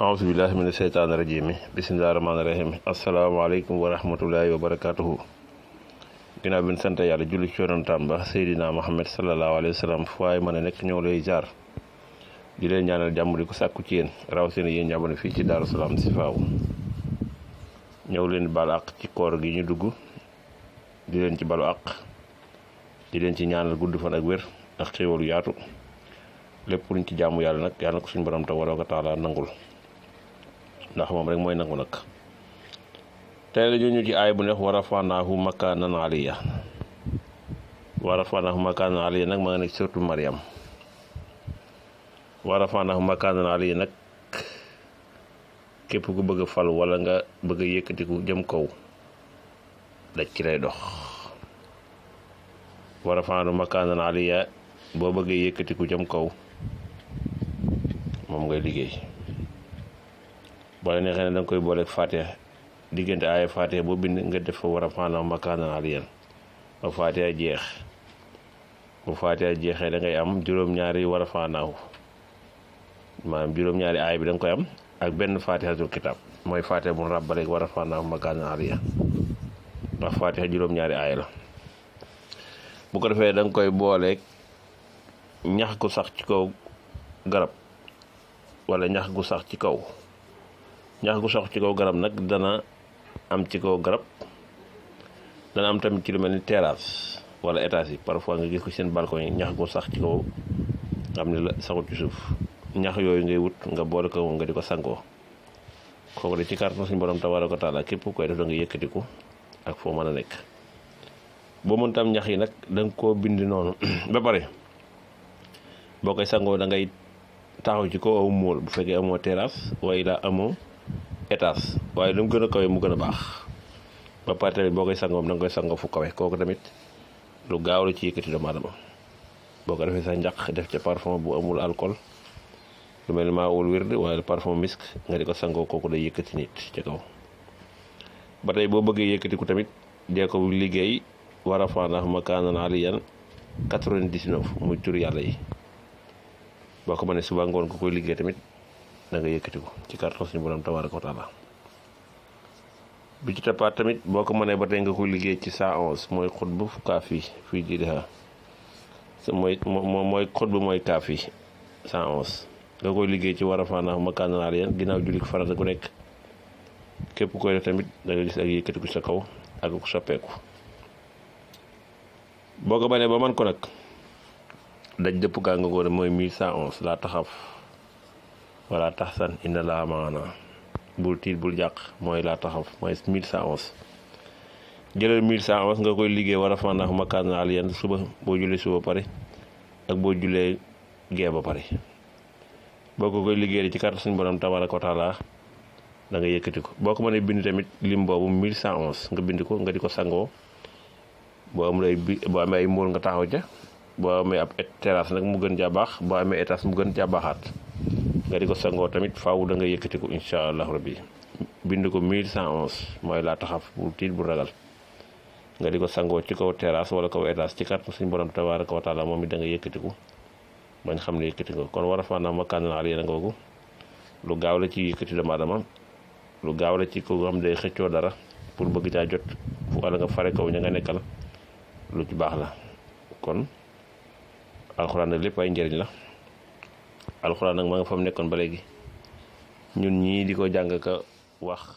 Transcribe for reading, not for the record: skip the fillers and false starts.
aousubillahi mina sheytaani rajimi bismillahi rahmaani rahim asalaamaaleykum wa rahmatullahi wa barakatuhu ginnaaw bi ñu sant yàlla julli ci yonentam ba Seydina Muhammad sallallahu alayhi wa sallam fu waay mën a nekk ñëw lay jaar di leen ñaanal jàmm di ko sàkku ci yéen rawatina yéen ñi abonné fii ci Daaru Salaam Sifaaw ñëw leen balu àq ci koor gi ñu dugg di leen ci balu àq di leen ci ñaanal gudd fan ak wér ak xéewalu yaatu lépp luñ ci jaamu yàlla nag yàlla na ko suñu borom tabaaraka wa taala nangul ndax moom rek mooy nangu nag tey la ñu ci aay bu neex wa rafanaahu makaanan aliyya wa rafanaahu makaanan aliyya nag ma nga nekk surtout Mariam wa rafanaahu makaanan aliyya nag képp ku bëgg a fal wala nga bëgg a yëkkatiku jëm kaw daj ci lay dox wa rafanaahu makaanan aliyya boo bëggee yëkkatiku jëm kaw moom ngay liggéey boo la neexee ne danga koy booleeg Fatiha diggante aaya Fatiha boo bind nga def fa wa rafanaahu makaanan aliyyan ba Fatiha jeex bu Fatiha jeexee da ngay am juróom-ñaari wa rafanaahu maanaam juróom-ñaari aaya bi da nga koy am ak benn Fatihatul kitab mooy Fatiha bu ràbbaleeg wa rafanaahu makaanan aliyyan ndax Fatiha juróom-ñaari aaya la bu ko defee da nga koy booleeg ñax gu sax ci kaw garab wala ñax gu sax ci kaw garab nag dana am ci kaw garab dana am tamit ci lu mel ni terrasse wala étage yi parfois nga gis ko seen balcon yi ñax gu sax ci kaw xam ne la saxut ci suuf ñax yooyu ngay wut nga boole ko nga di ko sangoo kooku de ci kàttan suñu borom tabaaraka wa taala képp koy def da nga yëkkatiku ak foo mën a nekk boo mën tam ñax yi nag da nga koo bind noonu ba pare boo koy sangoo da ngay taxaw ci kaw aw móol bu fekkee amoo terrasse waaye la amoo étage waaye lu mu gën a kawe mu gën a baax ba pare tamit boo koy sangoo da nga koy sangoo fu kawe kooku tamit lu gaaw la ci yëkkati doomu aadama boo ko defee sa njaq def ca parfum bu amul alcool lu mel ni maa wul wird wala parfum misk nga di ko sangoo kooku day yëkkati nit ci kaw ba tey boo bëggee yëkkatiku tamit dee ko liggéey wa rafanaahu makaanan aliyyan 99 muy tur yàlla yi boo ko mënee suba ngoon ko koy liggéey tamit da nga yëkkatiku ci kàttan suñu borom tabaaraka wa taala bi ci tappaat tamit boo ko mënee ba tey nga koy liggéey ci 111 mooy xutbu kaafi fii di dexa mooy xutbu mooy kaafi 111 nga koy liggéey ci wa rafanaahu makaanan aliyyan ginnaaw julli farata gu nekk képp koy def tamit da nga gis ak yëkkatiku sa kaw ak ku soppeeku boo ko mënee ba man ko nag daj dëpp gaa nga ko mooy 1111 laa taxaf wala taxsan inna laa maana bul tiit bul jàq mooy laa taxaf mooy 1111 jëlal 1111 nga koy liggéey wa rafanaahu makaanan aliyyan suba boo jullee suba pare ak boo jullee gee ba pare boo ko koy liggéey ci kàttan suñu borom tabaaraka wa taala da nga yëkkati ko boo ko mënee bind tamit lim boobu 1111 nga bind ko nga di ko sangoo boo amee ay móol nga taxaw ca boo amee ab terrasse nag mu gën jaa baax boo amee étage mu gën jaa baaxaat nga di ko sangoo tamit faaw da nga yëkkati ko incha allah rabbi bind ko 1111 mooy laa taxaf bu tiit bu ragal nga di ko sangoo ci kaw terrasse wala kaw étage ci kàttan suñu borom tabaaraka wa taala moom it da nga yëkkatiku bañ xam ne yëkkati ko kon wa rafanaahu makaanan aliyyan googu lu gaaw la ci yëkkati doomu aadama lu gaaw la ci ko xam day xëccoo dara pour bëgg caa jot fu wala nga fare kaw ña nga nekkal lu ci baax la kon alxuraan nag lépp ay njëriñ la alxuraan nag ma nga fa mu nekkoon ba léegi ñun ñii di ko jàng ka wax